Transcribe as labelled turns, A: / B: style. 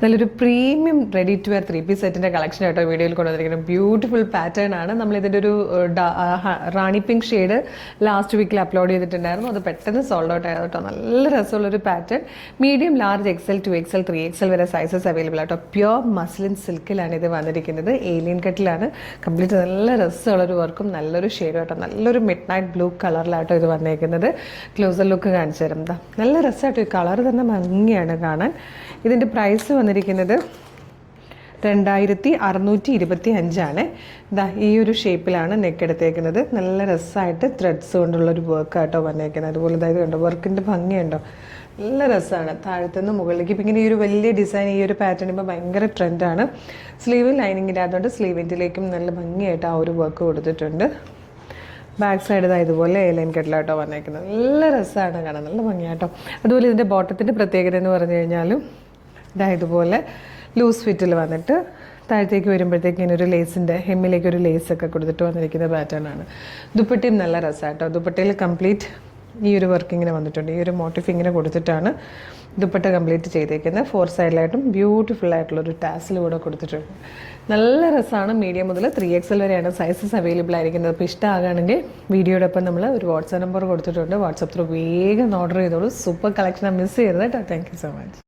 A: നല്ലൊരു premium ready to wear 3-piece സെറ്റിൻ്റെ collection ആയിട്ടോ വീഡിയോയിൽ കൊണ്ടുവന്നിരിക്കുന്നത്. ബ്യൂട്ടിഫുൾ പാറ്റേൺ ആണ്. നമ്മളിതിൻ്റെ ഒരു റാണി പിങ്ക് ഷെയ്ഡ് ലാസ്റ്റ് വീക്കിൽ അപ്ലോഡ് ചെയ്തിട്ടുണ്ടായിരുന്നു. അത് പെട്ടെന്ന് സോൾഡ് ഔട്ട് ആയത് കേട്ടോ. നല്ല രസമുള്ളൊരു pattern. Medium, large, XL, 2XL, 3XL വരെ സൈസസ് അവൈലബിൾ ആട്ടോ. പ്യോർ മസ്ലിൻ സിൽക്കിലാണ് ഇത് വന്നിരിക്കുന്നത്. ഏലിയൻ കട്ടിലാണ്. കംപ്ലീറ്റ് നല്ല രസമുള്ളൊരു വർക്കും നല്ലൊരു ഷെയ്ഡും ആട്ടോ. നല്ലൊരു മിഡ് നൈറ്റ് ബ്ലൂ കളറിലാട്ടോ ഇത് വന്നേക്കുന്നത്. ക്ലോസർ ലുക്ക് കാണിച്ചു തരും. നല്ല രസമായിട്ടോ. ഈ കളർ തന്നെ ഭംഗിയാണ് കാണാൻ. ഇതിൻ്റെ പ്രൈസ് വന്നിരിക്കുന്നത് 2625 ഈ ഒരു ഷേപ്പിലാണ് നെക്ക് എടുത്തേക്കുന്നത്. നല്ല രസമായിട്ട് ത്രെഡ്സ് കൊണ്ടുള്ളൊരു വർക്കായിട്ടോ വന്നേക്കുന്നത്. അതുപോലെ ഇതായത് കണ്ടോ, വർക്കിൻ്റെ ഭംഗിയുണ്ടോ, നല്ല രസമാണ്. താഴത്തുനിന്ന് മുകളിലേക്ക് ഇപ്പം ഇങ്ങനെ ഈ ഒരു വലിയ ഡിസൈൻ, ഈ ഒരു പാറ്റേൺ ഇപ്പോൾ ഭയങ്കര ട്രെൻഡാണ്. സ്ലീവ് ലൈനിങ് ഇല്ലാത്തതുകൊണ്ട് സ്ലീവിൻ്റിലേക്കും നല്ല ഭംഗിയായിട്ട് ആ ഒരു വർക്ക് കൊടുത്തിട്ടുണ്ട്. ബാക്ക് സൈഡ് ഇതുപോലെ ഏലൈൻ കട്ടിലാട്ടോ വന്നേക്കുന്നത്. നല്ല രസമാണ് കാണാൻ, നല്ല ഭംഗിയാട്ടോ. അതുപോലെ ഇതിൻ്റെ ബോട്ടത്തിൻ്റെ പ്രത്യേകത എന്ന് പറഞ്ഞു കഴിഞ്ഞാലും ഇതുപോലെ ലൂസ് ഫിറ്റിൽ വന്നിട്ട് താഴത്തേക്ക് വരുമ്പോഴത്തേക്ക് ഇങ്ങനെ ഒരു ലേസിൻ്റെ ഹെമ്മിലേക്ക് ഒരു ലേസൊക്കെ കൊടുത്തിട്ട് വന്നിരിക്കുന്ന പാറ്റേൺ ആണ്. ദുപ്പട്ടയും നല്ല രസമാട്ടോ. ദുപ്പട്ടയിൽ കംപ്ലീറ്റ് ഈ ഒരു വർക്ക് ഇങ്ങനെ വന്നിട്ടുണ്ട്. ഈ ഒരു മോട്ടീഫ് ഇങ്ങനെ കൊടുത്തിട്ടാണ് ദുപ്പട്ട കംപ്ലീറ്റ് ചെയ്തേക്കുന്നത്. 4 സൈഡിലായിട്ടും ബ്യൂട്ടിഫുൾ ആയിട്ടുള്ളൊരു ടാസിൽ കൂടെ കൊടുത്തിട്ടുണ്ട്. നല്ല രസമാണ്. മീഡിയം മുതൽ 3XL വരെയാണ് സൈസസ് അവൈലബിൾ ആയിരിക്കുന്നത്. അപ്പോൾ ഇഷ്ടമാകുകയാണെങ്കിൽ വീഡിയോടൊപ്പം നമ്മൾ ഒരു വാട്സാപ്പ് നമ്പർ കൊടുത്തിട്ടുണ്ട്. വാട്സാപ്പ് ത്രൂ വേഗം ഓർഡർ ചെയ്തോളൂ. സൂപ്പർ കളക്ഷനാണ്, മിസ് ചെയ്യരുത് കേട്ടോ. Thank you so much.